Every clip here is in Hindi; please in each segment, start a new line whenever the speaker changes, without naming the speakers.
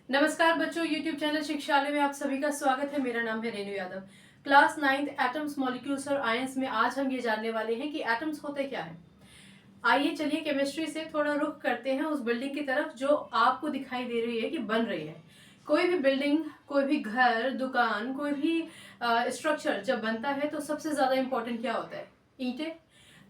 नमस्कार बच्चों, YouTube चैनल शिक्षालय में आप सभी का स्वागत है। मेरा नाम है Renu Yadav. Class 9th atoms, molecules और आयंस में आज हम ये जानने वाले हैं कि एटम्स होते क्या हैं। आइए चलिए केमिस्ट्री से थोड़ा रुख करते हैं उस बिल्डिंग की तरफ जो आपको दिखाई दे रही है कि बन रही है। कोई भी बिल्डिंग, कोई भी घर, दुकान, कोई भी स्ट्रक्चर जब बनता है तो सबसे ज़्यादा इम्पोर्टेंट क्या होता है? ईंटें।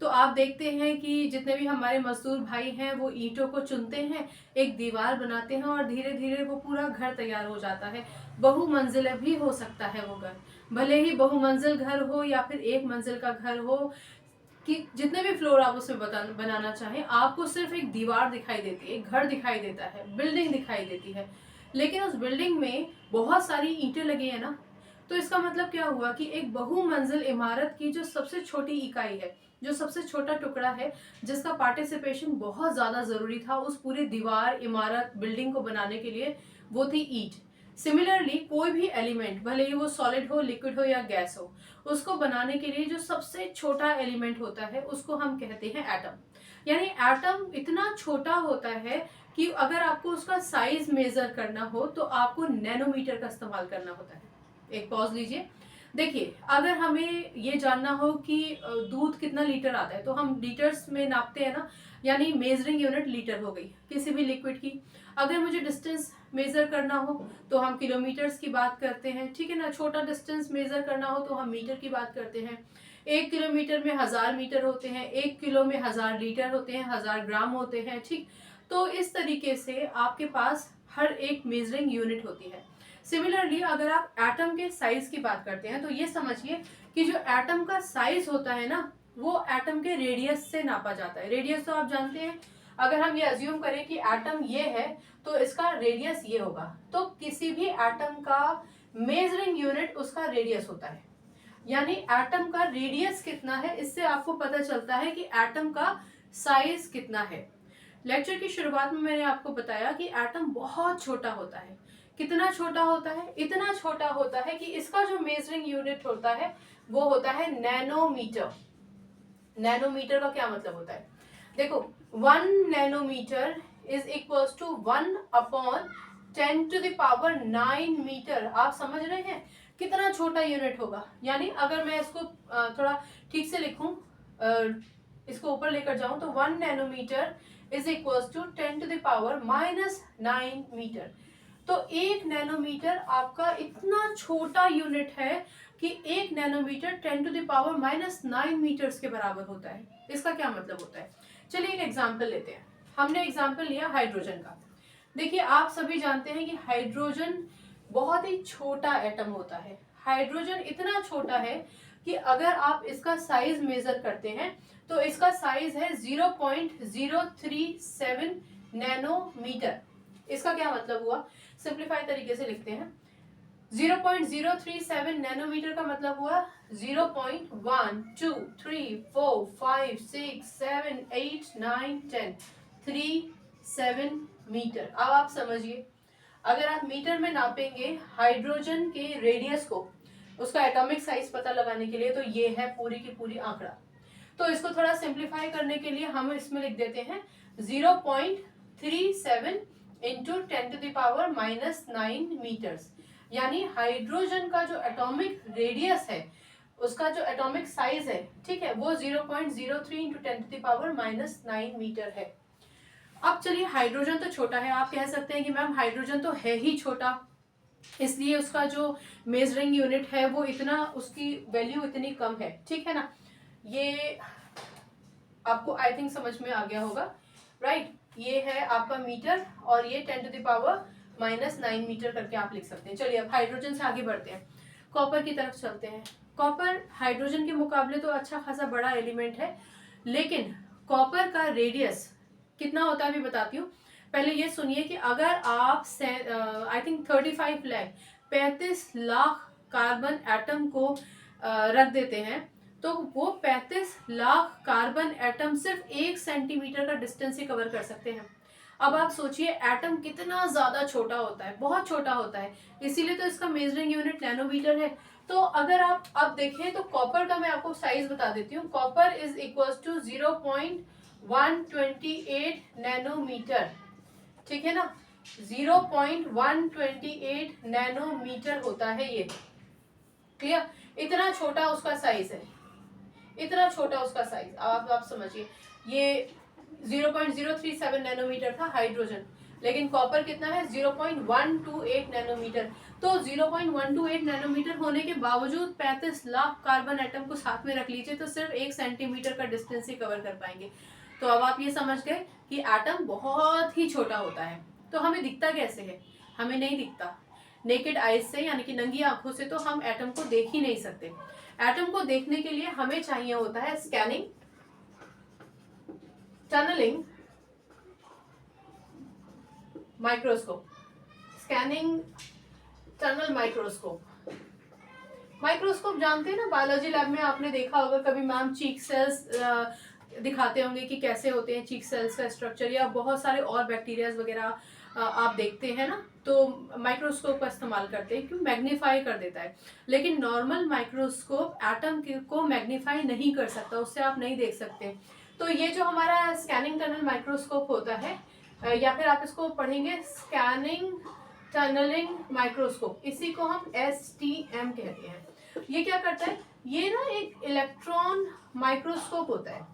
तो आप देखते हैं कि जितने भी हमारे मजदूर भाई हैं वो ईंटों को चुनते हैं, एक दीवार बनाते हैं और धीरे धीरे वो पूरा घर तैयार हो जाता है। बहुमंजिला भी हो सकता है वो घर, भले ही बहुमंजिल घर हो या फिर एक मंजिल का घर हो, कि जितने भी फ्लोर आप उसमें बनाना चाहें, आपको सिर्फ एक दीवार दिखाई देती है, एक घर दिखाई देता है, बिल्डिंग दिखाई देती है। लेकिन उस बिल्डिंग में बहुत सारी ईंटें लगी है ना, तो इसका मतलब क्या हुआ कि एक बहुमंजिल इमारत की जो सबसे छोटी इकाई है, जो सबसे छोटा टुकड़ा है, जिसका पार्टिसिपेशन बहुत ज्यादा जरूरी था उस पूरी दीवार, इमारत, बिल्डिंग को बनाने के लिए, वो थी ईंट। सिमिलरली कोई भी एलिमेंट, भले ही वो सॉलिड हो, लिक्विड हो या गैस हो, उसको बनाने के लिए जो सबसे छोटा एलिमेंट होता है उसको हम कहते हैं एटम। यानी एटम इतना छोटा होता है कि अगर आपको उसका साइज मेजर करना हो तो आपको नैनोमीटर का इस्तेमाल करना होता है। एक पॉज लीजिए। देखिए, अगर हमें ये जानना हो कि दूध कितना लीटर आता है तो हम लीटर्स में नापते हैं ना, यानी मेजरिंग यूनिट लीटर हो गई किसी भी लिक्विड की। अगर मुझे डिस्टेंस मेजर करना हो तो हम किलोमीटर्स की बात करते हैं, ठीक है ना। छोटा डिस्टेंस मेजर करना हो तो हम मीटर की बात करते हैं। 1 किलोमीटर में 1000 मीटर होते हैं, 1 किलो में 1000 लीटर होते हैं, 1000 ग्राम होते हैं, ठीक। तो इस तरीके से आपके पास हर एक मेजरिंग यूनिट होती है। सिमिलरली अगर आप एटम के साइज की बात करते हैं तो ये समझिए कि जो एटम का साइज होता है ना, वो एटम के रेडियस से नापा जाता है। रेडियस तो आप जानते हैं, अगर हम ये अज्यूम करें कि एटम ये है तो इसका रेडियस ये होगा, तो किसी भी एटम का मेजरिंग यूनिट उसका रेडियस होता है। यानी एटम का रेडियस कितना है, इससे आपको पता चलता है कि एटम का साइज कितना है। लेक्चर की शुरुआत में मैंने आपको बताया कि एटम बहुत छोटा होता है। कितना छोटा होता है? इतना छोटा होता है कि इसका जो मेजरिंग यूनिट होता है वो होता है नैनोमीटर। नैनोमीटर का क्या मतलब होता है? देखो, 1 नैनोमीटर इज इक्वल टू 1/10⁹मीटर। आप समझ रहे हैं कितना छोटा यूनिट होगा? यानी अगर मैं इसको थोड़ा ठीक से लिखूं, इसको ऊपर लेकर जाऊं, तो 1 नैनोमीटर इज इक्वल टू 10⁻⁹मीटर। तो 1 नैनोमीटर आपका इतना छोटा यूनिट है कि 1 नैनोमीटर 10⁻⁹मीटर्स के बराबर होता है। इसका क्या मतलब होता है? चलिए एक एग्जाम्पल लेते हैं। हमने एग्जाम्पल लिया हाइड्रोजन का। देखिए, आप सभी जानते हैं कि हाइड्रोजन बहुत ही छोटा एटम होता है। हाइड्रोजन इतना छोटा है कि अगर आप इसका साइज मेजर करते हैं तो इसका साइज है 0.037 नैनोमीटर। इसका क्या मतलब हुआ? सिंप्लीफाई तरीके से लिखते हैं। 0.037 नैनोमीटर का मतलब हुआ 0.1 2 3 4 5 6 7 8 9 10 37 मीटर। अब आप समझिए, अगर आप मीटर में नापेंगे हाइड्रोजन के रेडियस को, उसका एटॉमिक साइज पता लगाने के लिए, तो ये है पूरी की पूरी आंकड़ा। तो इसको थोड़ा सिंप्लीफाई करने के लिए हम इसमें लिख देते हैं 0.37 इंटू 10⁻⁹ मीटर्स। यानी हाइड्रोजन का जो एटॉमिक रेडियस है, उसका जो एटॉमिक साइज है, ठीक है, वो 0.03 इंटू 10⁻⁹ मीटर है। अब चलिए, हाइड्रोजन तो छोटा है। आप कह सकते हैं कि मैम हाइड्रोजन तो है ही छोटा, इसलिए उसका जो मेजरिंग यूनिट है वो इतना, उसकी वैल्यू इतनी कम है, ठीक है ना। ये आपको आई थिंक समझ में आ गया होगा, राइट। ये है आपका मीटर और ये 10⁻⁹ मीटर करके आप लिख सकते हैं। चलिए अब हाइड्रोजन से आगे बढ़ते हैं, कॉपर की तरफ चलते हैं। कॉपर हाइड्रोजन के मुकाबले तो अच्छा खासा बड़ा एलिमेंट है, लेकिन कॉपर का रेडियस कितना होता है अभी बताती हूँ। पहले ये सुनिए कि अगर आप I think 35 lakh carbon atom को रख देते हैं तो वो 35 लाख कार्बन एटम सिर्फ 1 सेंटीमीटर का डिस्टेंस ही कवर कर सकते हैं। अब आप सोचिए एटम कितना ज्यादा छोटा होता है, बहुत छोटा होता है, इसीलिए तो इसका मेजरिंग यूनिट नैनोमीटर है। तो अगर आप अब देखें तो कॉपर का मैं आपको साइज बता देती हूँ। Copper is equal to 0.128 nanometre, ठीक है ना। 0.128 नैनोमीटर होता है ये। क्लियर? इतना छोटा उसका साइज है, इतना छोटा उसका साइज। अब आप समझिए, ये 0.037 नैनोमीटर था हाइड्रोजन, लेकिन कॉपर कितना है 0.128 नैनोमीटर। तो 0.128 नैनोमीटर होने के बावजूद 35 लाख कार्बन एटम को साथ में रख लीजिए तो सिर्फ 1 सेंटीमीटर का डिस्टेंस ही कवर कर पाएंगे। तो अब आप ये समझ गए कि एटम बहुत ही छोटा होता है। तो हमें दिखता कैसे है? हमें नहीं दिखता नेकेड आइज से, यानी कि नंगी आंखों से तो हम एटम को देख ही नहीं सकते। एटम को देखने के लिए हमें चाहिए होता है scanning, tunnelling microscope, scanning tunnel microscope. Microscope जानते हैं ना, बायोलॉजी लैब में आपने देखा होगा कभी, मैम चीक सेल्स दिखाते होंगे कि कैसे होते हैं चीक सेल्स का स्ट्रक्चर, या बहुत सारे और बैक्टीरियाज वगैरह आप देखते हैं ना, तो माइक्रोस्कोप का इस्तेमाल करते हैं, क्यों? मैग्नीफाई कर देता है। लेकिन नॉर्मल माइक्रोस्कोप एटम को मैग्नीफाई नहीं कर सकता, उससे आप नहीं देख सकते। तो ये जो हमारा स्कैनिंग टनल माइक्रोस्कोप होता है, या फिर आप इसको पढ़ेंगे स्कैनिंग टनलिंग माइक्रोस्कोप, इसी को हम STM कहते हैं। ये क्या करता है? ये ना एक इलेक्ट्रॉन माइक्रोस्कोप होता है।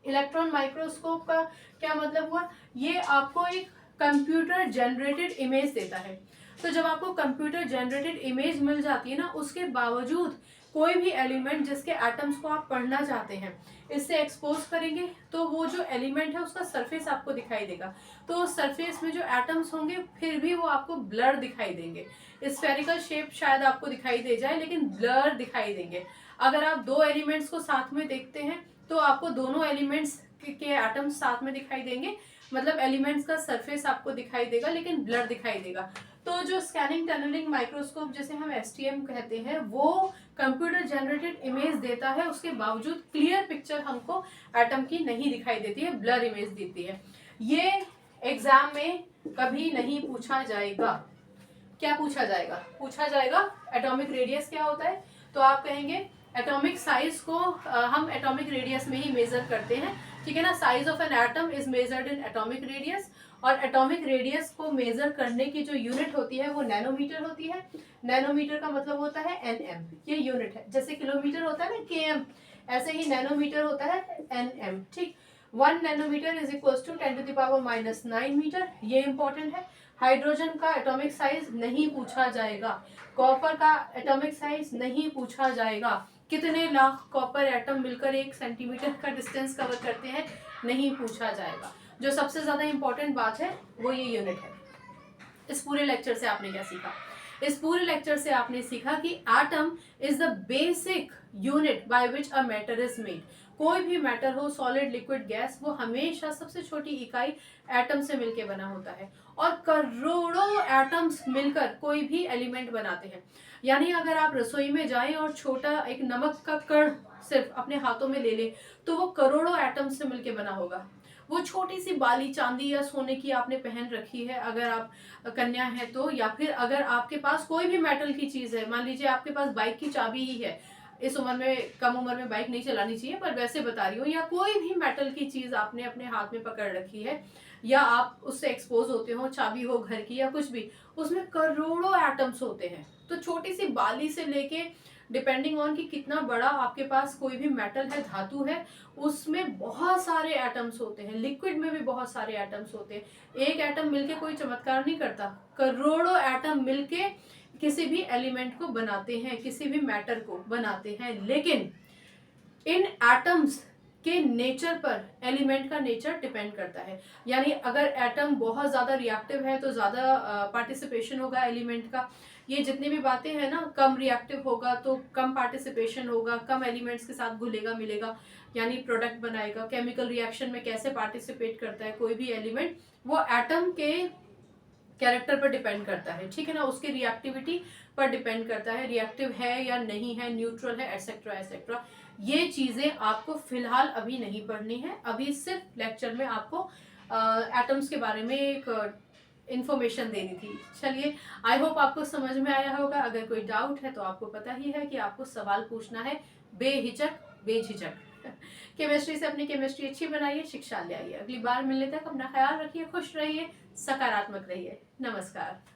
इलेक्ट्रॉन माइक्रोस्कोप का क्या मतलब हुआ? ये आपको एक कंप्यूटर जनरेटेड इमेज देता है। तो जब आपको कंप्यूटर जनरेटेड इमेज मिल जाती है ना, उसके बावजूद कोई भी एलिमेंट जिसके एटम्स को आप पढ़ना चाहते हैं, इससे एक्सपोज करेंगे तो वो जो एलिमेंट है उसका सरफेस आपको दिखाई देगा। तो उस सरफेस में जो एटम्स होंगे फिर भी वो आपको ब्लर दिखाई देंगे। स्फेरिकल शेप शायद आपको दिखाई दे जाए, लेकिन ब्लर दिखाई देंगे। अगर आप दो एलिमेंट्स को साथ में देखते हैं तो आपको दोनों एलिमेंट्स के एटम्स साथ में दिखाई देंगे, मतलब एलिमेंट्स का सरफेस आपको दिखाई देगा लेकिन ब्लर दिखाई देगा। तो जो स्कैनिंग टनलिंग माइक्रोस्कोप जिसे हम STM कहते हैं, वो कंप्यूटर जनरेटेड इमेज देता है, उसके बावजूद क्लियर पिक्चर हमको एटम की नहीं दिखाई देती है, ब्लर इमेज देती है। ये एग्जाम में कभी नहीं पूछा जाएगा। क्या पूछा जाएगा? पूछा जाएगा एटॉमिक रेडियस क्या होता है। तो आप कहेंगे एटॉमिक साइज को हम एटॉमिक रेडियस में ही मेजर करते हैं, ठीक है ना। Size of an atom is measured in atomic radius, और एटॉमिक रेडियस को मेजर करने की जो यूनिट होती है वो नैनोमीटर होती है। नैनोमीटर का मतलब होता है NM, ये यूनिट है। जैसे किलोमीटर होता है ना KM, ऐसे ही नैनोमीटर होता है NM, ठीक। 1 nanometre is equal to 10⁻⁹ metre, ये इंपॉर्टेंट है। हाइड्रोजन का एटॉमिक साइज नहीं पूछा जाएगा, कॉपर का एटॉमिक साइज नहीं पूछा जाएगा, कितने लाख कॉपर एटम मिलकर 1 सेंटीमीटर का डिस्टेंस कवर करते हैं, नहीं पूछा जाएगा। जो सबसे ज्यादा इंपॉर्टेंट बात है वो ये यूनिट है। इस पूरे लेक्चर से आपने क्या सीखा? इस पूरे लेक्चर से आपने सीखा कि atom is the basic unit by which a matter is made. कोई भी मैटर हो, सॉलिड, लिक्विड, गैस, वो हमेशा सबसे छोटी इकाई एटम से मिलकर बना होता है, और करोड़ों एटम्स मिलकर कोई भी एलिमेंट बनाते हैं। यानी अगर आप रसोई में जाएं और छोटा एक नमक का कण सिर्फ अपने हाथों में ले ले तो वो करोड़ों एटम्स से मिलकर बना होगा। वो छोटी सी बाली चांदी या सोने की आपने पहन रखी है अगर आप कन्या है तो, या फिर अगर आपके पास कोई भी मेटल की चीज है, मान लीजिए आपके पास बाइक की चाबी ही है, इस उम्र में, कम उम्र में बाइक नहीं चलानी चाहिए पर वैसे बता रही हूँ, या कोई भी मेटल की चीज आपने अपने हाथ में पकड़ रखी है, या आप उससे एक्सपोज होते हो, चाबी हो घर की या कुछ भी, उसमें करोड़ों एटम्स होते हैं। तो छोटी सी बाली से लेके डिपेंडिंग ऑन कि कितना बड़ा आपके पास कोई भी मेटल है, धातु है, उसमें बहुत सारे एटम्स होते हैं। लिक्विड में भी बहुत सारे एटम्स होते हैं। एक एटम मिलके कोई चमत्कार नहीं करता, करोड़ों एटम मिलके किसी भी एलिमेंट को बनाते हैं, किसी भी मैटर को बनाते हैं। लेकिन इन एटम्स के नेचर पर एलिमेंट का नेचर डिपेंड करता है। यानी अगर एटम बहुत ज़्यादा रिएक्टिव है तो ज़्यादा पार्टिसिपेशन होगा एलिमेंट का। ये जितनी भी बातें हैं ना, कम रिएक्टिव होगा तो कम पार्टिसिपेशन होगा, कम एलिमेंट्स के साथ घुलेगा मिलेगा, यानी प्रोडक्ट बनाएगा। केमिकल रिएक्शन में कैसे पार्टिसिपेट करता है कोई भी एलिमेंट, वो एटम के कैरेक्टर पर डिपेंड करता है, ठीक है ना, उसकी रिएक्टिविटी पर डिपेंड करता है, रिएक्टिव है या नहीं है, न्यूट्रल है, एटसेट्रा एटसेट्रा। ये चीजें आपको फिलहाल अभी नहीं पढ़नी है, अभी सिर्फ लेक्चर में आपको एटम्स के बारे में एक इंफॉर्मेशन देनी थी। चलिए, आई होप आपको समझ में आया होगा। अगर कोई डाउट है तो आपको पता ही है कि आपको सवाल पूछना है बेहिचक बेझिझक। केमिस्ट्री से अपनी केमिस्ट्री अच्छी बनाइए, शिक्षा ले आइए। अगली बार मिलने तक अपना ख्याल रखिए, खुश रहिए, सकारात्मक रहिए। नमस्कार।